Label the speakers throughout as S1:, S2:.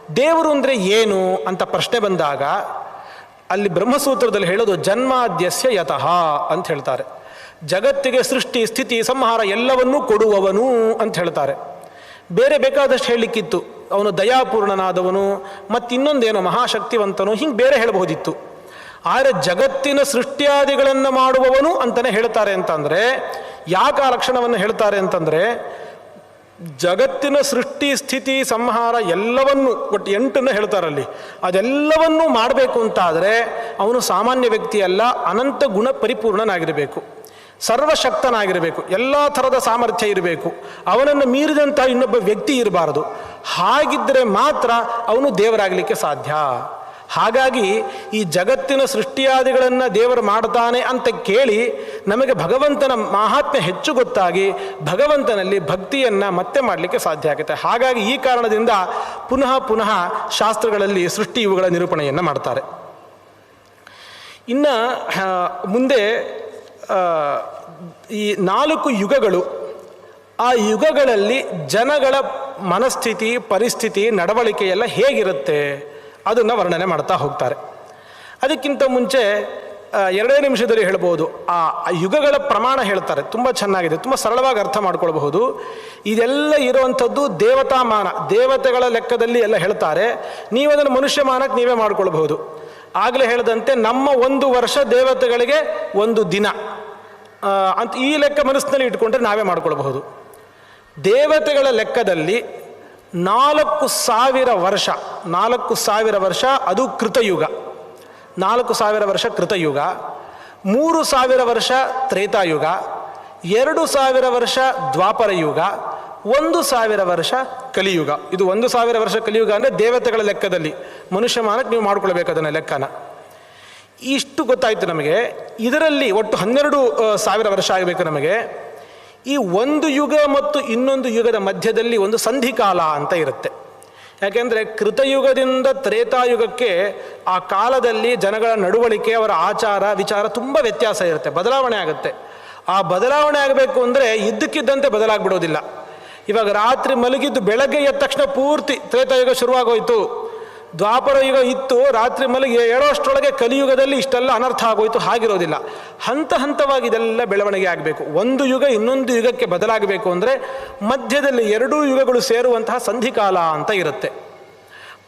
S1: ದೇವರು ಅಂದರೆ ಏನು ಅಂತ ಪ್ರಶ್ನೆ ಬಂದಾಗ ಅಲ್ಲಿ ಬ್ರಹ್ಮಸೂತ್ರದಲ್ಲಿ ಹೇಳೋದು ಜನ್ಮಾದ್ಯಸ್ಯ ಯತಃ ಅಂತ ಹೇಳ್ತಾರೆ. ಜಗತ್ತಿಗೆ ಸೃಷ್ಟಿ ಸ್ಥಿತಿ ಸಂಹಾರ ಎಲ್ಲವನ್ನೂ ಕೊಡುವವನು ಅಂತ ಹೇಳ್ತಾರೆ. ಬೇರೆ ಬೇಕಾದಷ್ಟು ಹೇಳಲಿಕ್ಕಿತ್ತು, ಅವನು ದಯಾಪೂರ್ಣನಾದವನು ಮತ್ತಿನ್ನೊಂದೇನೋ ಮಹಾಶಕ್ತಿವಂತನು, ಹಿಂಗೆ ಬೇರೆ ಹೇಳಬಹುದಿತ್ತು. ಆದರೆ ಜಗತ್ತಿನ ಸೃಷ್ಟಿಯಾದಿಗಳನ್ನು ಮಾಡುವವನು ಅಂತಲೇ ಹೇಳ್ತಾರೆ. ಅಂತಂದರೆ ಯಾಕೆ ಆ ಲಕ್ಷಣವನ್ನು ಹೇಳ್ತಾರೆ ಅಂತಂದರೆ, ಜಗತ್ತಿನ ಸೃಷ್ಟಿ ಸ್ಥಿತಿ ಸಂಹಾರ ಎಲ್ಲವನ್ನೂ ಒಟ್ಟು 8 ಹೇಳ್ತಾರಲ್ಲಿ, ಅದೆಲ್ಲವನ್ನೂ ಮಾಡಬೇಕು ಅಂತಾದರೆ ಅವನು ಸಾಮಾನ್ಯ ವ್ಯಕ್ತಿಯಲ್ಲ, ಅನಂತ ಗುಣ ಪರಿಪೂರ್ಣನಾಗಿರಬೇಕು, ಸರ್ವಶಕ್ತನಾಗಿರಬೇಕು, ಎಲ್ಲ ಥರದ ಸಾಮರ್ಥ್ಯ ಇರಬೇಕು, ಅವನನ್ನು ಮೀರಿದಂಥ ಇನ್ನೊಬ್ಬ ವ್ಯಕ್ತಿ ಇರಬಾರದು. ಹಾಗಿದ್ದರೆ ಮಾತ್ರ ಅವನು ದೇವರಾಗಲಿಕ್ಕೆ ಸಾಧ್ಯ. ಹಾಗಾಗಿ ಈ ಜಗತ್ತಿನ ಸೃಷ್ಟಿಯಾದಿಗಳನ್ನು ದೇವರು ಮಾಡ್ತಾನೆ ಅಂತ ಕೇಳಿ ನಮಗೆ ಭಗವಂತನ ಮಹಾತ್ಮೆ ಹೆಚ್ಚು ಗೊತ್ತಾಗಿ ಭಗವಂತನಲ್ಲಿ ಭಕ್ತಿಯನ್ನು ಮತ್ತೆ ಮಾಡಲಿಕ್ಕೆ ಸಾಧ್ಯ ಆಗುತ್ತೆ. ಹಾಗಾಗಿ ಈ ಕಾರಣದಿಂದ ಪುನಃ ಪುನಃ ಶಾಸ್ತ್ರಗಳಲ್ಲಿ ಸೃಷ್ಟಿ ಇವುಗಳ ನಿರೂಪಣೆಯನ್ನು ಮಾಡ್ತಾರೆ. ಇನ್ನು ಮುಂದೆ ಈ 4 ಯುಗಗಳು, ಆ ಯುಗಗಳಲ್ಲಿ ಜನಗಳ ಮನಸ್ಥಿತಿ ಪರಿಸ್ಥಿತಿ ನಡವಳಿಕೆಯೆಲ್ಲ ಹೇಗಿರುತ್ತೆ ಅದನ್ನು ವರ್ಣನೆ ಮಾಡ್ತಾ ಹೋಗ್ತಾರೆ. ಅದಕ್ಕಿಂತ ಮುಂಚೆ 2 ನಿಮಿಷದಲ್ಲಿ ಹೇಳ್ಬೋದು, ಆ ಯುಗಗಳ ಪ್ರಮಾಣ ಹೇಳ್ತಾರೆ. ತುಂಬ ಚೆನ್ನಾಗಿದೆ, ತುಂಬ ಸರಳವಾಗಿ ಅರ್ಥ ಮಾಡ್ಕೊಳ್ಬಹುದು. ಇದೆಲ್ಲ ಇರುವಂಥದ್ದು ದೇವತಾಮಾನ, ದೇವತೆಗಳ ಲೆಕ್ಕದಲ್ಲಿ ಎಲ್ಲ ಹೇಳ್ತಾರೆ. ನೀವು ಅದನ್ನು ಮನುಷ್ಯಮಾನಕ್ಕೆ ನೀವೇ ಮಾಡ್ಕೊಳ್ಬಹುದು. ಆಗಲೇ ಹೇಳಿದಂತೆ ನಮ್ಮ 1 ವರ್ಷ ದೇವತೆಗಳಿಗೆ 1 ದಿನ ಅಂತ ಈ ಲೆಕ್ಕ ಮನಸ್ಸಿನಲ್ಲಿ ಇಟ್ಕೊಂಡ್ರೆ ನಾವೇ ಮಾಡ್ಕೊಳ್ಬಹುದು. ದೇವತೆಗಳ ಲೆಕ್ಕದಲ್ಲಿ 4,000 ವರ್ಷ, 4,000 ವರ್ಷ ಅದು ಕೃತಯುಗ, 4,000 ವರ್ಷ ಕೃತಯುಗ, 3,000 ವರ್ಷ ತ್ರೇತಾಯುಗ, 2,000 ವರ್ಷ ದ್ವಾಪರ ಯುಗ, 1,000 ವರ್ಷ ಕಲಿಯುಗ. ಇದು 1,000 ವರ್ಷ ಕಲಿಯುಗ ಅಂದರೆ ದೇವತೆಗಳ ಲೆಕ್ಕದಲ್ಲಿ, ಮನುಷ್ಯಮಾನಕ್ಕೆ ನೀವು ಮಾಡ್ಕೊಳ್ಬೇಕು ಅದನ್ನು ಲೆಕ್ಕನ. ಇಷ್ಟು ಗೊತ್ತಾಯಿತು ನಮಗೆ. ಇದರಲ್ಲಿ ಒಟ್ಟು 12,000 ವರ್ಷ ಆಗಬೇಕು ನಮಗೆ. ಈ ಒಂದು ಯುಗ ಮತ್ತು ಇನ್ನೊಂದು ಯುಗದ ಮಧ್ಯದಲ್ಲಿ ಒಂದು ಸಂಧಿಕಾಲ ಅಂತ ಇರುತ್ತೆ. ಯಾಕೆಂದರೆ ಕೃತಯುಗದಿಂದ ತ್ರೇತಾಯುಗಕ್ಕೆ ಆ ಕಾಲದಲ್ಲಿ ಜನಗಳ ನಡವಳಿಕೆ, ಅವರ ಆಚಾರ ವಿಚಾರ ತುಂಬ ವ್ಯತ್ಯಾಸ ಇರುತ್ತೆ, ಬದಲಾವಣೆ ಆಗುತ್ತೆ. ಆ ಬದಲಾವಣೆ ಆಗಬೇಕು ಅಂದರೆ ಇದ್ದಕ್ಕಿದ್ದಂತೆ ಬದಲಾಗ್ಬಿಡೋದಿಲ್ಲ. ಇವಾಗ ರಾತ್ರಿ ಮಲಗಿದ್ದು ಬೆಳಗ್ಗೆ ಎದ್ದ ತಕ್ಷಣ ಪೂರ್ತಿ ತ್ರೇತಾಯುಗ ಶುರುವಾಗೋಯ್ತು, ದ್ವಾಪರ ಯುಗ ಇತ್ತು, ರಾತ್ರಿ ಮಲಗಿ ಏಳೋಷ್ಟರೊಳಗೆ ಕಲಿಯುಗದಲ್ಲಿ ಇಷ್ಟೆಲ್ಲ ಅನರ್ಥ ಆಗೋಯ್ತು, ಹಾಗಿರೋದಿಲ್ಲ. ಹಂತ ಹಂತವಾಗಿ ಇದೆಲ್ಲ ಬೆಳವಣಿಗೆ ಆಗಬೇಕು. ಒಂದು ಯುಗ ಇನ್ನೊಂದು ಯುಗಕ್ಕೆ ಬದಲಾಗಬೇಕು ಅಂದರೆ ಮಧ್ಯದಲ್ಲಿ 2 ಯುಗಗಳು ಸೇರುವಂತಹ ಸಂಧಿಕಾಲ ಅಂತ ಇರುತ್ತೆ.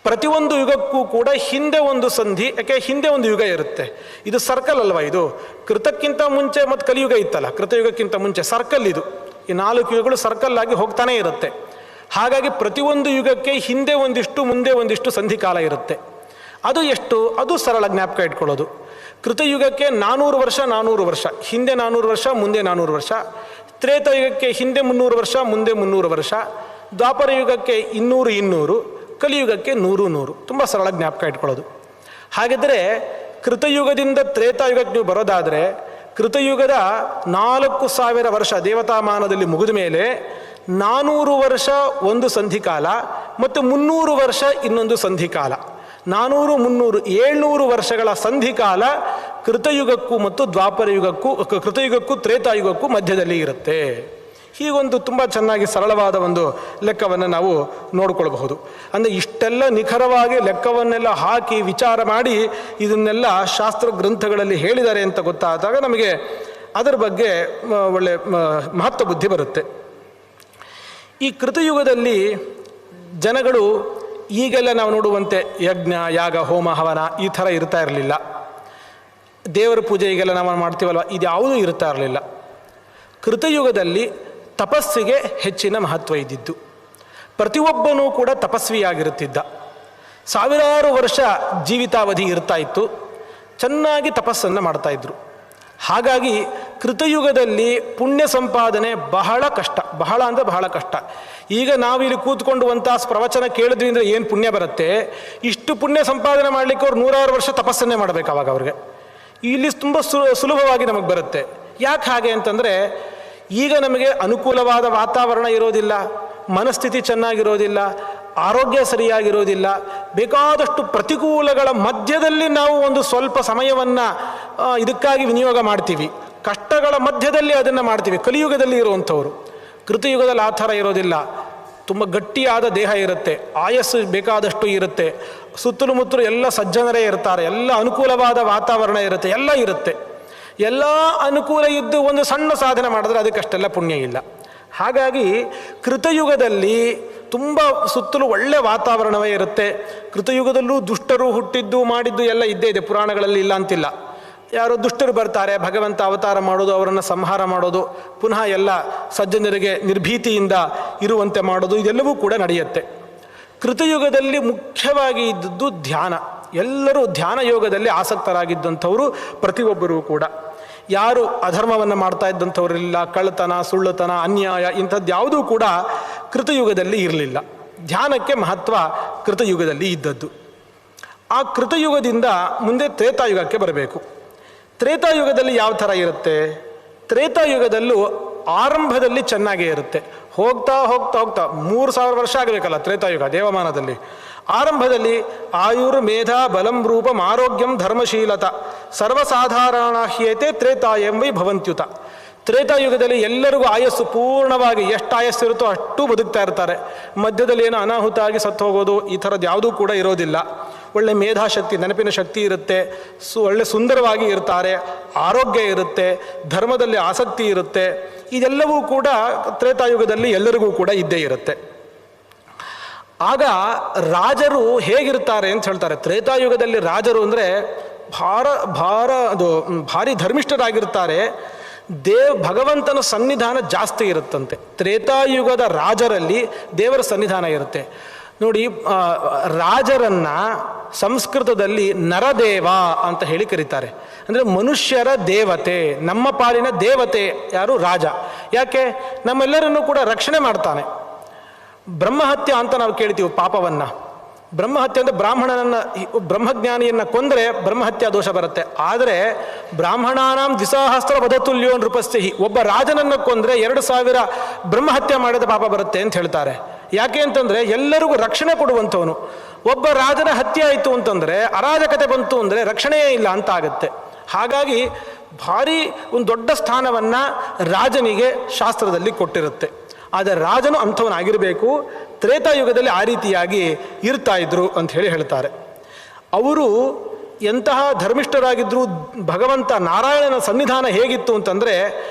S1: ಪ್ರತಿಯೊಂದು ಯುಗಕ್ಕೂ ಕೂಡ ಹಿಂದೆ ಒಂದು ಸಂಧಿ, ಯಾಕೆ ಹಿಂದೆ ಒಂದು ಯುಗ ಇರುತ್ತೆ. ಇದು ಸರ್ಕಲ್ ಅಲ್ವಾ, ಇದು ಕೃತಕ್ಕಿಂತ ಮುಂಚೆ ಮತ್ತು ಕಲಿಯುಗ ಇತ್ತಲ್ಲ, ಕೃತಯುಗಕ್ಕಿಂತ ಮುಂಚೆ ಸರ್ಕಲ್ ಇದು. ಈ 4 ಯುಗಗಳು ಸರ್ಕಲ್ ಆಗಿ ಹೋಗ್ತಾನೆ ಇರುತ್ತೆ. ಹಾಗಾಗಿ ಪ್ರತಿಯೊಂದು ಯುಗಕ್ಕೆ ಹಿಂದೆ ಒಂದಿಷ್ಟು ಮುಂದೆ ಒಂದಿಷ್ಟು ಸಂಧಿಕಾಲ ಇರುತ್ತೆ. ಅದು ಎಷ್ಟು, ಅದು ಸರಳ ಜ್ಞಾಪಕ ಇಟ್ಕೊಳ್ಳೋದು. ಕೃತಯುಗಕ್ಕೆ 400 ವರ್ಷ 400 ವರ್ಷ, ಹಿಂದೆ 400 ವರ್ಷ ಮುಂದೆ 400 ವರ್ಷ. ತ್ರೇತಾಯುಗಕ್ಕೆ ಹಿಂದೆ 300 ವರ್ಷ ಮುಂದೆ 300 ವರ್ಷ. ದ್ವಾಪರ ಯುಗಕ್ಕೆ 200, ಕಲಿಯುಗಕ್ಕೆ 100. ತುಂಬ ಸರಳ ಜ್ಞಾಪಕ ಇಟ್ಕೊಳ್ಳೋದು. ಹಾಗಿದ್ದರೆ ಕೃತಯುಗದಿಂದ ತ್ರೇತಾಯುಗಕ್ಕೆ ನೀವು ಬರೋದಾದರೆ ಕೃತಯುಗದ 4,000 ವರ್ಷ ದೇವತಾಮಾನದಲ್ಲಿ ಮುಗಿದ ಮೇಲೆ 400 ವರ್ಷ ಒಂದು ಸಂಧಿಕಾಲ ಮತ್ತು 300 ವರ್ಷ ಇನ್ನೊಂದು ಸಂಧಿಕಾಲ. 400, 300, 700 ವರ್ಷಗಳ ಸಂಧಿಕಾಲ ಕೃತಯುಗಕ್ಕೂ ಮತ್ತು ದ್ವಾಪರ ಯುಗಕ್ಕೂ, ಕೃತಯುಗಕ್ಕೂ ತ್ರೇತಾಯುಗಕ್ಕೂ ಮಧ್ಯದಲ್ಲಿ ಇರುತ್ತೆ. ಹೀಗೊಂದು ತುಂಬ ಚೆನ್ನಾಗಿ ಸರಳವಾದ ಒಂದು ಲೆಕ್ಕವನ್ನು ನಾವು ನೋಡಿಕೊಳ್ಬಹುದು. ಅಂದರೆ ಇಷ್ಟೆಲ್ಲ ನಿಖರವಾಗಿ ಲೆಕ್ಕವನ್ನೆಲ್ಲ ಹಾಕಿ ವಿಚಾರ ಮಾಡಿ ಇದನ್ನೆಲ್ಲ ಶಾಸ್ತ್ರ ಗ್ರಂಥಗಳಲ್ಲಿ ಹೇಳಿದ್ದಾರೆ ಅಂತ ಗೊತ್ತಾದಾಗ ನಮಗೆ ಅದರ ಬಗ್ಗೆ ಒಳ್ಳೆ ಮಹತ್ವ ಬುದ್ಧಿ ಬರುತ್ತೆ. ಈ ಕೃತಯುಗದಲ್ಲಿ ಜನಗಳು ಈಗೆಲ್ಲ ನಾವು ನೋಡುವಂತೆ ಯಜ್ಞ ಯಾಗ ಹೋಮ ಹವನ ಈ ಥರ ಇರ್ತಾ ಇರಲಿಲ್ಲ. ದೇವರ ಪೂಜೆ ಈಗೆಲ್ಲ ನಾವು ಮಾಡ್ತೀವಲ್ವ, ಇದು ಯಾವುದೂ ಇರ್ತಾ ಇರಲಿಲ್ಲ. ಕೃತಯುಗದಲ್ಲಿ ತಪಸ್ಸಿಗೆ ಹೆಚ್ಚಿನ ಮಹತ್ವ ಇದ್ದಿದ್ದು. ಪ್ರತಿಯೊಬ್ಬನೂ ಕೂಡ ತಪಸ್ವಿಯಾಗಿರುತ್ತಿದ್ದ. 1000 ವರ್ಷ ಜೀವಿತಾವಧಿ ಇರ್ತಾ ಇತ್ತು, ಚೆನ್ನಾಗಿ ತಪಸ್ಸನ್ನು ಮಾಡ್ತಾಯಿದ್ರು. ಹಾಗಾಗಿ ಕೃತಯುಗದಲ್ಲಿ ಪುಣ್ಯ ಸಂಪಾದನೆ ಬಹಳ ಕಷ್ಟ, ಬಹಳ ಅಂದರೆ ಬಹಳ ಕಷ್ಟ. ಈಗ ನಾವಿಲ್ಲಿ ಕೂತ್ಕೊಂಡುವಂಥ ಪ್ರವಚನ ಕೇಳಿದ್ವಿ ಅಂದರೆ ಏನು ಪುಣ್ಯ ಬರುತ್ತೆ. ಇಷ್ಟು ಪುಣ್ಯ ಸಂಪಾದನೆ ಮಾಡಲಿಕ್ಕೆ ಅವ್ರು 100 ವರ್ಷ ತಪಸ್ಸನ್ನೇ ಮಾಡಬೇಕು. ಅವಾಗ ಅವ್ರಿಗೆ ಇಲ್ಲಿ ತುಂಬ ಸುಲಭವಾಗಿ ನಮಗೆ ಬರುತ್ತೆ. ಯಾಕೆ ಹಾಗೆ ಅಂತಂದರೆ ಈಗ ನಮಗೆ ಅನುಕೂಲವಾದ ವಾತಾವರಣ ಇರೋದಿಲ್ಲ, ಮನಸ್ಥಿತಿ ಚೆನ್ನಾಗಿರೋದಿಲ್ಲ, ಆರೋಗ್ಯ ಸರಿಯಾಗಿರೋದಿಲ್ಲ. ಬೇಕಾದಷ್ಟು ಪ್ರತಿಕೂಲಗಳ ಮಧ್ಯದಲ್ಲಿ ನಾವು ಒಂದು ಸ್ವಲ್ಪ ಸಮಯವನ್ನು ಇದಕ್ಕಾಗಿ ವಿನಿಯೋಗ ಮಾಡ್ತೀವಿ. ಕಷ್ಟಗಳ ಮಧ್ಯದಲ್ಲಿ ಅದನ್ನು ಮಾಡ್ತೀವಿ. ಕಲಿಯುಗದಲ್ಲಿ ಇರುವಂಥವ್ರು. ಕೃತಯುಗದಲ್ಲಿ ಆ ಥರ ಇರೋದಿಲ್ಲ. ತುಂಬ ಗಟ್ಟಿಯಾದ ದೇಹ ಇರುತ್ತೆ, ಆಯಸ್ಸು ಬೇಕಾದಷ್ಟು ಇರುತ್ತೆ, ಸುತ್ತಲೂ ಮುತ್ತಲು ಎಲ್ಲ ಸಜ್ಜನರೇ ಇರ್ತಾರೆ, ಎಲ್ಲ ಅನುಕೂಲವಾದ ವಾತಾವರಣ ಇರುತ್ತೆ, ಎಲ್ಲ ಇರುತ್ತೆ. ಎಲ್ಲ ಅನುಕೂಲ ಇದ್ದು ಒಂದು ಸಣ್ಣ ಸಾಧನೆ ಮಾಡಿದ್ರೆ ಅದಕ್ಕಷ್ಟೆಲ್ಲ ಪುಣ್ಯ ಇಲ್ಲ. ಹಾಗಾಗಿ ಕೃತಯುಗದಲ್ಲಿ ತುಂಬ ಸುತ್ತಲೂ ಒಳ್ಳೆ ವಾತಾವರಣವೇ ಇರುತ್ತೆ. ಕೃತಯುಗದಲ್ಲೂ ದುಷ್ಟರು ಹುಟ್ಟಿದ್ದು ಮಾಡಿದ್ದು ಎಲ್ಲ ಇದ್ದೇ ಇದೆ, ಪುರಾಣಗಳಲ್ಲಿ ಇಲ್ಲ ಅಂತಿಲ್ಲ. ಯಾರೋ ದುಷ್ಟರು ಬರ್ತಾರೆ, ಭಗವಂತ ಅವತಾರ ಮಾಡೋದು, ಅವರನ್ನು ಸಂಹಾರ ಮಾಡೋದು, ಪುನಃ ಎಲ್ಲ ಸಜ್ಜನರಿಗೆ ನಿರ್ಭೀತಿಯಿಂದ ಇರುವಂತೆ ಮಾಡೋದು, ಇದೆಲ್ಲವೂ ಕೂಡ ನಡೆಯುತ್ತೆ. ಕೃತಯುಗದಲ್ಲಿ ಮುಖ್ಯವಾಗಿ ಇದ್ದದ್ದು ಧ್ಯಾನ. ಎಲ್ಲರೂ ಧ್ಯಾನ ಯೋಗದಲ್ಲಿ ಆಸಕ್ತರಾಗಿದ್ದಂಥವರು ಪ್ರತಿಯೊಬ್ಬರೂ ಕೂಡ. ಯಾರು ಅಧರ್ಮವನ್ನು ಮಾಡ್ತಾ ಇದ್ದಂಥವರಿಲ್ಲ, ಕಳ್ಳತನ, ಸುಳ್ಳುತನ, ಅನ್ಯಾಯ ಇಂಥದ್ದು ಯಾವುದೂ ಕೂಡ ಕೃತಯುಗದಲ್ಲಿ ಇರಲಿಲ್ಲ. ಧ್ಯಾನಕ್ಕೆ ಮಹತ್ವ ಕೃತಯುಗದಲ್ಲಿ ಇದ್ದದ್ದು. ಆ ಕೃತಯುಗದಿಂದ ಮುಂದೆ ತ್ರೇತಾಯುಗಕ್ಕೆ ಬರಬೇಕು. ತ್ರೇತಾಯುಗದಲ್ಲಿ ಯಾವ ಥರ ಇರುತ್ತೆ? ತ್ರೇತಾಯುಗದಲ್ಲೂ ಆರಂಭದಲ್ಲಿ ಚೆನ್ನಾಗೇ ಇರುತ್ತೆ. ಹೋಗ್ತಾ ಹೋಗ್ತಾ ಹೋಗ್ತಾ 3000 ವರ್ಷ ಆಗಬೇಕಲ್ಲ ತ್ರೇತಾಯುಗ ದೇವಮಾನದಲ್ಲಿ. ಆರಂಭದಲ್ಲಿ ಆಯುರ್ಮೇಧ ಬಲಂ ರೂಪಂ ಆರೋಗ್ಯಂ ಧರ್ಮಶೀಲತ ಸರ್ವಸಾಧಾರಣ ಹ್ಯೇತೆ ತ್ರೇತಾಯಂವೈ ಭವಂತ್ಯುತ. ತ್ರೇತಾಯುಗದಲ್ಲಿ ಎಲ್ಲರಿಗೂ ಆಯಸ್ಸು ಪೂರ್ಣವಾಗಿ ಎಷ್ಟು ಆಯಸ್ಸು ಇರುತ್ತೋ ಅಷ್ಟು ಬದುಕ್ತಾ ಇರ್ತಾರೆ. ಮಧ್ಯದಲ್ಲಿ ಏನೋ ಅನಾಹುತ ಆಗಿ ಸತ್ತು ಹೋಗೋದು ಈ ಥರದ್ದು ಯಾವುದೂ ಕೂಡ ಇರೋದಿಲ್ಲ. ಒಳ್ಳೆ ಮೇಧಾಶಕ್ತಿ, ನೆನಪಿನ ಶಕ್ತಿ ಇರುತ್ತೆ, ಒಳ್ಳೆ ಸುಂದರವಾಗಿ ಇರ್ತಾರೆ, ಆರೋಗ್ಯ ಇರುತ್ತೆ, ಧರ್ಮದಲ್ಲಿ ಆಸಕ್ತಿ ಇರುತ್ತೆ. ಇದೆಲ್ಲವೂ ಕೂಡ ತ್ರೇತಾಯುಗದಲ್ಲಿ ಎಲ್ಲರಿಗೂ ಕೂಡ ಇದ್ದೇ ಇರುತ್ತೆ. ಆಗ ರಾಜರು ಹೇಗಿರ್ತಾರೆ ಅಂತ ಹೇಳ್ತಾರೆ. ತ್ರೇತಾಯುಗದಲ್ಲಿ ರಾಜರು ಅಂದರೆ ಭಾರಿ ಧರ್ಮಿಷ್ಠರಾಗಿರ್ತಾರೆ. ಭಗವಂತನ ಸನ್ನಿಧಾನ ಜಾಸ್ತಿ ಇರುತ್ತಂತೆ. ತ್ರೇತಾಯುಗದ ರಾಜರಲ್ಲಿ ದೇವರ ಸನ್ನಿಧಾನ ಇರುತ್ತೆ. ನೋಡಿ, ರಾಜರನ್ನ ಸಂಸ್ಕೃತದಲ್ಲಿ ನರದೇವ ಅಂತ ಹೇಳಿ ಕರೀತಾರೆ. ಅಂದರೆ ಮನುಷ್ಯರ ದೇವತೆ, ನಮ್ಮ ಪಾಲಿನ ದೇವತೆ ಯಾರು? ರಾಜ. ಯಾಕೆ? ನಮ್ಮೆಲ್ಲರನ್ನೂ ಕೂಡ ರಕ್ಷಣೆ ಮಾಡ್ತಾನೆ. ಬ್ರಹ್ಮಹತ್ಯೆ ಅಂತ ನಾವು ಕೇಳ್ತೀವಿ ಪಾಪವನ್ನು. ಬ್ರಹ್ಮಹತ್ಯೆ ಅಂದರೆ ಬ್ರಹ್ಮಜ್ಞಾನಿಯನ್ನು ಕೊಂದರೆ ಬ್ರಹ್ಮಹತ್ಯಾ ದೋಷ ಬರುತ್ತೆ. ಆದರೆ ಬ್ರಾಹ್ಮಣಾನಾಂ 2000 ವಧತುಲ್ಯೋ ನೃಪಸ್ಥಿ, ಒಬ್ಬ ರಾಜನನ್ನು ಕೊಂದರೆ 2000 ಬ್ರಹ್ಮಹತ್ಯೆ ಮಾಡಿದ ಪಾಪ ಬರುತ್ತೆ ಅಂತ ಹೇಳ್ತಾರೆ. ಯಾಕೆ ಅಂತಂದರೆ ಎಲ್ಲರಿಗೂ ರಕ್ಷಣೆ ಕೊಡುವಂಥವನು. ಒಬ್ಬ ರಾಜನ ಹತ್ಯೆ ಆಯಿತು ಅಂತಂದರೆ, ಅರಾಜಕತೆ ಬಂತು ಅಂದರೆ ರಕ್ಷಣೆಯೇ ಇಲ್ಲ ಅಂತ ಆಗುತ್ತೆ. ಹಾಗಾಗಿ ಭಾರಿ ಒಂದು ದೊಡ್ಡ ಸ್ಥಾನವನ್ನು ರಾಜನಿಗೆ ಶಾಸ್ತ್ರದಲ್ಲಿ ಕೊಟ್ಟಿರುತ್ತೆ. ಆದರೆ ರಾಜನು ಅಂಥವನಾಗಿರಬೇಕು. ತ್ರೇತಾಯುಗದಲ್ಲಿ ಆ ರೀತಿಯಾಗಿ ಇರ್ತಾ ಇದ್ರು ಅಂತ ಹೇಳ್ತಾರೆ. ಅವರು ಎಂತಹ ಧರ್ಮಿಷ್ಠರಾಗಿದ್ದರು. ಭಗವಂತ ನಾರಾಯಣನ ಸನ್ನಿಧಾನ ಹೇಗಿತ್ತು ಅಂತಂದರೆ,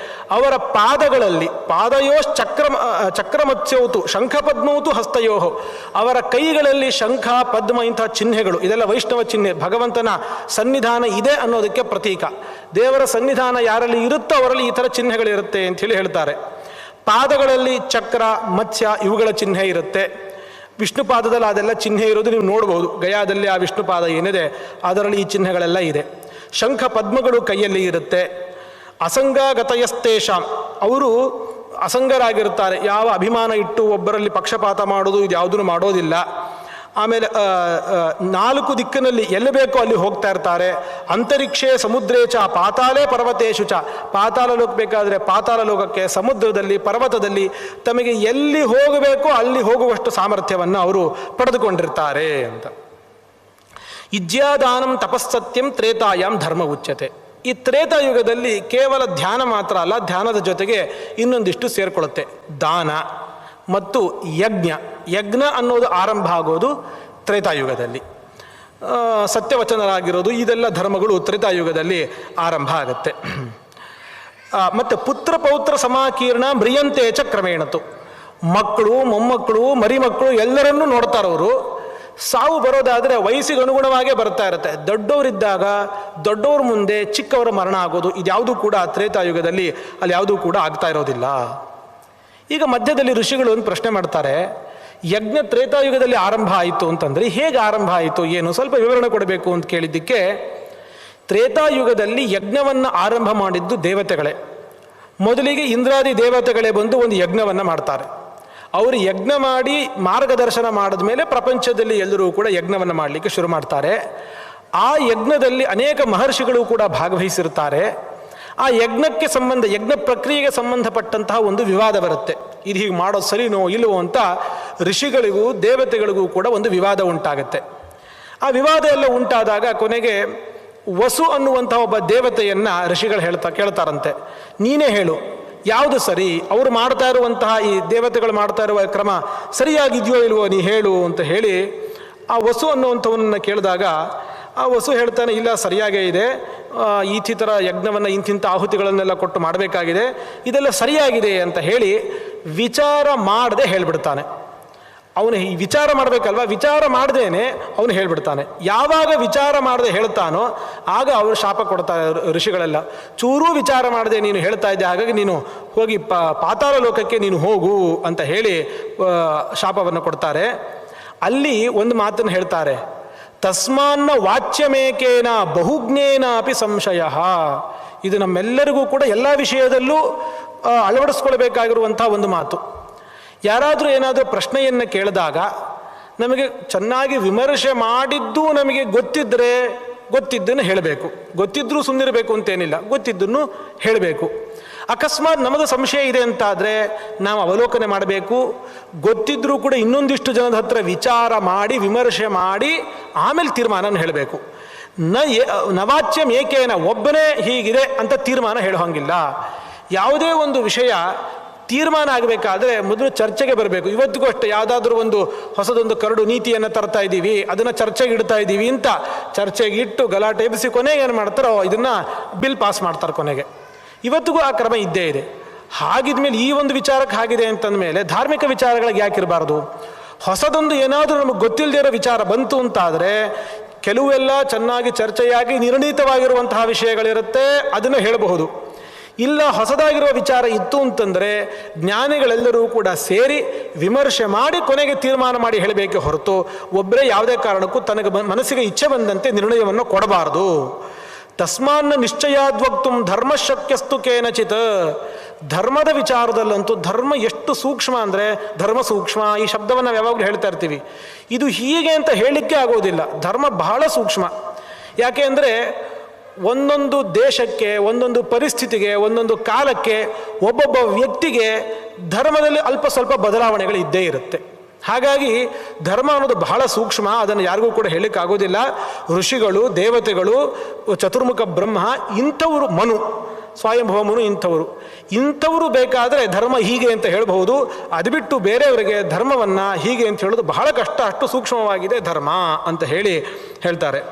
S1: ಅವರ ಪಾದಗಳಲ್ಲಿ ಚಕ್ರಮತ್ಸ್ಯೌತು ಶಂಖಪದ್ಮೌತು ಹಸ್ತಯೋಹು, ಅವರ ಕೈಗಳಲ್ಲಿ ಶಂಖ ಪದ್ಮ ಇಂತಹ ಚಿಹ್ನೆಗಳು, ಇದೆಲ್ಲ ವೈಷ್ಣವ ಚಿಹ್ನೆ. ಭಗವಂತನ ಸನ್ನಿಧಾನ ಇದೆ ಅನ್ನೋದಕ್ಕೆ ಪ್ರತೀಕ. ದೇವರ ಸನ್ನಿಧಾನ ಯಾರಲ್ಲಿ ಇರುತ್ತೋ ಅವರಲ್ಲಿ ಈ ಥರ ಚಿಹ್ನೆಗಳಿರುತ್ತೆ ಅಂತ ಹೇಳ್ತಾರೆ. ಪಾದಗಳಲ್ಲಿ ಚಕ್ರ, ಮತ್ಸ್ಯ ಇವುಗಳ ಚಿಹ್ನೆ ಇರುತ್ತೆ. ವಿಷ್ಣು ಪಾದದಲ್ಲಿ ಅದೆಲ್ಲ ಚಿಹ್ನೆ ಇರೋದು ನೀವು ನೋಡ್ಬೋದು. ಗಯಾದಲ್ಲಿ ಆ ವಿಷ್ಣು ಪಾದ ಏನಿದೆ ಅದರಲ್ಲಿ ಈ ಚಿಹ್ನೆಗಳೆಲ್ಲ ಇದೆ. ಶಂಖ ಪದ್ಮಗಳು ಕೈಯಲ್ಲಿ ಇರುತ್ತೆ. ಅಸಂಗಗತಯಸ್ತೇಷಾಂ, ಅವರು ಅಸಂಗರಾಗಿರ್ತಾರೆ. ಯಾವ ಅಭಿಮಾನ ಇಟ್ಟು ಒಬ್ಬರಲ್ಲಿ ಪಕ್ಷಪಾತ ಮಾಡೋದು ಇದು ಯಾವುದೂ ಮಾಡೋದಿಲ್ಲ. ಆಮೇಲೆ 4 ದಿಕ್ಕಿನಲ್ಲಿ ಎಲ್ಲಿ ಬೇಕೋ ಅಲ್ಲಿ ಹೋಗ್ತಾ ಇರ್ತಾರೆ. ಅಂತರಿಕ್ಷೇ ಸಮುದ್ರೇ ಚ ಪಾತಾಳೇ ಪರ್ವತೇಶು ಚ, ಪಾತಾಳ ಲೋಕ ಬೇಕಾದರೆ ಪಾತಾಳ ಲೋಕಕ್ಕೆ, ಸಮುದ್ರದಲ್ಲಿ, ಪರ್ವತದಲ್ಲಿ ತಮಗೆ ಎಲ್ಲಿ ಹೋಗಬೇಕೋ ಅಲ್ಲಿ ಹೋಗುವಷ್ಟು ಸಾಮರ್ಥ್ಯವನ್ನು ಅವರು ಪಡೆದುಕೊಂಡಿರ್ತಾರೆ ಅಂತ. ಇಜ್ಯಾದಾನಂ ತಪಸ್ಸತ್ಯಂ ತ್ರೇತಾಯಾಮ್ ಧರ್ಮ ಉಚ್ಯತೆ. ಈ ತ್ರೇತಾಯುಗದಲ್ಲಿ ಕೇವಲ ಧ್ಯಾನ ಮಾತ್ರ ಅಲ್ಲ, ಧ್ಯಾನದ ಜೊತೆಗೆ ಇನ್ನೊಂದಿಷ್ಟು ಸೇರಿಕೊಳ್ಳುತ್ತೆ. ದಾನ ಮತ್ತು ಯಜ್ಞ ಅನ್ನೋದು ಆರಂಭ ಆಗೋದು ತ್ರೇತಾಯುಗದಲ್ಲಿ. ಸತ್ಯವಚನರಾಗಿರೋದು ಇದೆಲ್ಲ ಧರ್ಮಗಳು ತ್ರೇತಾಯುಗದಲ್ಲಿ ಆರಂಭ ಆಗುತ್ತೆ. ಮತ್ತು ಪುತ್ರ ಪೌತ್ರ ಸಮಾಕೀರ್ಣ ಮ್ರಿಯಂತೆ ಚ ಕ್ರಮೇಣತು, ಮಕ್ಕಳು, ಮೊಮ್ಮಕ್ಕಳು, ಮರಿಮಕ್ಕಳು ಎಲ್ಲರನ್ನೂ ನೋಡ್ತಾರವರು. ಸಾವು ಬರೋದಾದರೆ ವಯಸ್ಸಿಗೆ ಅನುಗುಣವಾಗೇ ಬರ್ತಾ ಇರುತ್ತೆ. ದೊಡ್ಡವರಿದ್ದಾಗ ದೊಡ್ಡವ್ರ ಮುಂದೆ ಚಿಕ್ಕವರ ಮರಣ ಆಗೋದು ಇದ್ಯಾವುದೂ ಕೂಡ ತ್ರೇತಾಯುಗದಲ್ಲಿ ಅಲ್ಲಿ ಯಾವುದೂ ಕೂಡ ಆಗ್ತಾ ಇರೋದಿಲ್ಲ. ಈಗ ಮಧ್ಯದಲ್ಲಿ ಋಷಿಗಳು ಒಂದು ಪ್ರಶ್ನೆ ಮಾಡ್ತಾರೆ, ಯಜ್ಞ ತ್ರೇತಾಯುಗದಲ್ಲಿ ಆರಂಭ ಆಯಿತು ಅಂತಂದರೆ ಹೇಗೆ ಆರಂಭ ಆಯಿತು, ಏನು ಸ್ವಲ್ಪ ವಿವರಣೆ ಕೊಡಬೇಕು ಅಂತ ಕೇಳಿದ್ದಕ್ಕೆ, ತ್ರೇತಾಯುಗದಲ್ಲಿ ಯಜ್ಞವನ್ನು ಆರಂಭ ಮಾಡಿದ್ದು ದೇವತೆಗಳೇ. ಮೊದಲಿಗೆ ಇಂದ್ರಾದಿ ದೇವತೆಗಳೇ ಬಂದು ಒಂದು ಯಜ್ಞವನ್ನು ಮಾಡ್ತಾರೆ. ಅವರು ಯಜ್ಞ ಮಾಡಿ ಮಾರ್ಗದರ್ಶನ ಮಾಡಿದ ಮೇಲೆ ಪ್ರಪಂಚದಲ್ಲಿ ಎಲ್ಲರೂ ಕೂಡ ಯಜ್ಞವನ್ನು ಮಾಡಲಿಕ್ಕೆ ಶುರು ಮಾಡ್ತಾರೆ. ಆ ಯಜ್ಞದಲ್ಲಿ ಅನೇಕ ಮಹರ್ಷಿಗಳು ಕೂಡ ಭಾಗವಹಿಸಿರ್ತಾರೆ. ಆ ಯಜ್ಞ ಪ್ರಕ್ರಿಯೆಗೆ ಸಂಬಂಧಪಟ್ಟಂತಹ ಒಂದು ವಿವಾದ ಬರುತ್ತೆ. ಇದು ಹೀಗೆ ಮಾಡೋದು ಸರಿನೋ ಇಲ್ಲವೋ ಅಂತ ಋಷಿಗಳಿಗೂ ದೇವತೆಗಳಿಗೂ ಕೂಡ ಒಂದು ವಿವಾದ ಉಂಟಾಗುತ್ತೆ. ಆ ವಿವಾದ ಎಲ್ಲ ಉಂಟಾದಾಗ ಕೊನೆಗೆ ವಸು ಅನ್ನುವಂಥ ಒಬ್ಬ ದೇವತೆಯನ್ನು ಋಷಿಗಳು ಕೇಳ್ತಾರಂತೆ, ನೀನೇ ಹೇಳು, ಯಾವುದು ಸರಿ, ಅವರು ಮಾಡ್ತಾ ಇರುವಂತಹ ಈ ದೇವತೆಗಳು ಮಾಡ್ತಾ ಇರುವ ಕ್ರಮ ಸರಿಯಾಗಿದೆಯೋ ಇಲ್ವೋ ನೀ ಹೇಳು ಅಂತ ಹೇಳಿ ಆ ವಸು ಅನ್ನುವಂಥವನ್ನ ಕೇಳಿದಾಗ ಆ ವಸು ಹೇಳ್ತಾನೆ, ಇಲ್ಲ ಸರಿಯಾಗೇ ಇದೆ, ಈ ಥರ ಯಜ್ಞವನ್ನು ಇಂತಿಂಥ ಆಹುತಿಗಳನ್ನೆಲ್ಲ ಕೊಟ್ಟು ಮಾಡಬೇಕಾಗಿದೆ, ಇದೆಲ್ಲ ಸರಿಯಾಗಿದೆ ಅಂತ ಹೇಳಿ ವಿಚಾರ ಮಾಡದೆ ಹೇಳಿಬಿಡ್ತಾನೆ. ಅವನು ಈ ವಿಚಾರ ಮಾಡಬೇಕಲ್ವ, ವಿಚಾರ ಮಾಡ್ದೇನೆ ಅವನು ಹೇಳ್ಬಿಡ್ತಾನೆ. ಯಾವಾಗ ವಿಚಾರ ಮಾಡದೆ ಹೇಳ್ತಾನೋ ಆಗ ಅವರು ಶಾಪ ಕೊಡ್ತಾರೆ ಋಷಿಗಳೆಲ್ಲ. ಚೂರೂ ವಿಚಾರ ಮಾಡದೆ ನೀನು ಹೇಳ್ತಾ ಇದ್ದೆ, ಹಾಗಾಗಿ ನೀನು ಹೋಗಿ ಪಾತಾಳ ಲೋಕಕ್ಕೆ ನೀನು ಹೋಗು ಅಂತ ಹೇಳಿ ಶಾಪವನ್ನು ಕೊಡ್ತಾರೆ. ಅಲ್ಲಿ ಒಂದು ಮಾತನ್ನು ಹೇಳ್ತಾರೆ, ತಸ್ಮಾನ್ನ ವಾಚ್ಯಮೇಕೇನ ಬಹುಜ್ಞೇನ ಅಪಿ ಸಂಶಯ. ಇದು ನಮ್ಮೆಲ್ಲರಿಗೂ ಕೂಡ ಎಲ್ಲ ವಿಷಯದಲ್ಲೂ ಅಳವಡಿಸ್ಕೊಳ್ಬೇಕಾಗಿರುವಂಥ ಒಂದು ಮಾತು. ಯಾರಾದರೂ ಏನಾದರೂ ಪ್ರಶ್ನೆಯನ್ನು ಕೇಳಿದಾಗ ನಮಗೆ ಚೆನ್ನಾಗಿ ವಿಮರ್ಶೆ ಮಾಡಿದ್ದು ನಮಗೆ ಗೊತ್ತಿದ್ದನ್ನು ಹೇಳಬೇಕು. ಗೊತ್ತಿದ್ರೂ ಸುಮ್ಮನಿರಬೇಕು ಅಂತೇನಿಲ್ಲ, ಗೊತ್ತಿದ್ದನ್ನು ಹೇಳಬೇಕು. ಅಕಸ್ಮಾತ್ ನಮಗೆ ಸಂಶಯ ಇದೆ ಅಂತಾದರೆ ನಾವು ಅವಲೋಕನೆ ಮಾಡಬೇಕು. ಗೊತ್ತಿದ್ರೂ ಕೂಡ ಇನ್ನೊಂದಿಷ್ಟು ಜನದ ಹತ್ರ ವಿಚಾರ ಮಾಡಿ ವಿಮರ್ಶೆ ಮಾಡಿ ಆಮೇಲೆ ತೀರ್ಮಾನ ಹೇಳಬೇಕು. ನವಾಚ್ಯಂ ಏಕೇನ, ಒಬ್ಬನೇ ಹೀಗಿದೆ ಅಂತ ತೀರ್ಮಾನ ಹೇಳೋ ಹಾಗಿಲ್ಲ. ಯಾವುದೇ ಒಂದು ವಿಷಯ ತೀರ್ಮಾನ ಆಗಬೇಕಾದ್ರೆ ಮೊದಲು ಚರ್ಚೆಗೆ ಬರಬೇಕು. ಇವತ್ತಿಗೂ ಅಷ್ಟೇ ಯಾವುದಾದ್ರೂ ಒಂದು ಹೊಸದೊಂದು ಕರಡು ನೀತಿಯನ್ನು ತರ್ತಾ ಇದ್ದೀವಿ, ಅದನ್ನು ಚರ್ಚೆಗೆ ಇಡ್ತಾ ಇದ್ದೀವಿ ಅಂತ ಚರ್ಚೆಗೆ ಇಟ್ಟು ಗಲಾಟೆ ಎಬ್ಬಿಸಿ ಕೊನೆಗೆ ಏನು ಮಾಡ್ತಾರೋ ಇದನ್ನು ಬಿಲ್ ಪಾಸ್ ಮಾಡ್ತಾರೆ ಕೊನೆಗೆ. ಇವತ್ತಿಗೂ ಆ ಕ್ರಮ ಇದ್ದೇ ಇದೆ. ಹಾಗಿದ್ಮೇಲೆ ಈ ಒಂದು ವಿಚಾರಕ್ಕೆ ಆಗಿದೆ ಅಂತಂದಮೇಲೆ ಧಾರ್ಮಿಕ ವಿಚಾರಗಳಿಗೆ ಯಾಕಿರಬಾರ್ದು? ಹೊಸದೊಂದು ಏನಾದರೂ ನಮಗೆ ಗೊತ್ತಿಲ್ಲದೇ ಇರೋ ವಿಚಾರ ಬಂತು ಅಂತಾದರೆ ಕೆಲವೆಲ್ಲ ಚೆನ್ನಾಗಿ ಚರ್ಚೆಯಾಗಿ ನಿರ್ಣೀತವಾಗಿರುವಂತಹ ವಿಷಯಗಳಿರುತ್ತೆ, ಅದನ್ನು ಹೇಳಬಹುದು. ಇಲ್ಲ ಹೊಸದಾಗಿರುವ ವಿಚಾರ ಇತ್ತು ಅಂತಂದರೆ ಜ್ಞಾನಿಗಳೆಲ್ಲರೂ ಕೂಡ ಸೇರಿ ವಿಮರ್ಶೆ ಮಾಡಿ ಕೊನೆಗೆ ತೀರ್ಮಾನ ಮಾಡಿ ಹೇಳಬೇಕೆ ಹೊರತು ಒಬ್ಬರೇ ಯಾವುದೇ ಕಾರಣಕ್ಕೂ ತನಗೆ ಮನಸ್ಸಿಗೆ ಇಚ್ಛೆ ಬಂದಂತೆ ನಿರ್ಣಯವನ್ನು ಕೊಡಬಾರದು. ತಸ್ಮಾನ್ನ ನಿಶ್ಚಯಾದ್ವಕ್ತು ಧರ್ಮಶಕ್ಯಸ್ತು ಕೇನಚಿತ್. ಧರ್ಮದ ವಿಚಾರದಲ್ಲಂತೂ ಧರ್ಮ ಎಷ್ಟು ಸೂಕ್ಷ್ಮ ಅಂದರೆ ಧರ್ಮ ಸೂಕ್ಷ್ಮ, ಈ ಶಬ್ದವನ್ನು ನಾವು ಯಾವಾಗಲೂ ಹೇಳ್ತಾ ಇರ್ತೀವಿ. ಇದು ಹೀಗೆ ಅಂತ ಹೇಳಲಿಕ್ಕೆ ಆಗೋದಿಲ್ಲ. ಧರ್ಮ ಬಹಳ ಸೂಕ್ಷ್ಮ. ಯಾಕೆ ಅಂದರೆ ಒಂದೊಂದು ದೇಶಕ್ಕೆ, ಒಂದೊಂದು ಪರಿಸ್ಥಿತಿಗೆ, ಒಂದೊಂದು ಕಾಲಕ್ಕೆ, ಒಬ್ಬೊಬ್ಬ ವ್ಯಕ್ತಿಗೆ ಧರ್ಮದಲ್ಲಿ ಅಲ್ಪ ಸ್ವಲ್ಪ ಬದಲಾವಣೆಗಳು ಇದ್ದೇ ಇರುತ್ತೆ. ಹಾಗಾಗಿ ಧರ್ಮ ಅನ್ನೋದು ಬಹಳ ಸೂಕ್ಷ್ಮ, ಅದನ್ನು ಯಾರಿಗೂ ಕೂಡ ಹೇಳಲಿಕ್ಕಾಗೋದಿಲ್ಲ. ಋಷಿಗಳು, ದೇವತೆಗಳು, ಚತುರ್ಮುಖ ಬ್ರಹ್ಮ, ಇಂಥವರು, ಮನು, ಸ್ವಯಂಭವ ಮನು, ಇಂಥವರು ಬೇಕಾದರೆ ಧರ್ಮ ಹೀಗೆ ಅಂತ ಹೇಳಬಹುದು. ಅದು ಬಿಟ್ಟು ಬೇರೆಯವರಿಗೆ ಧರ್ಮವನ್ನು ಹೀಗೆ ಅಂತ ಹೇಳೋದು ಬಹಳ ಕಷ್ಟ, ಅಷ್ಟು ಸೂಕ್ಷ್ಮವಾಗಿದೆ ಧರ್ಮ ಅಂತ ಹೇಳ್ತಾರೆ.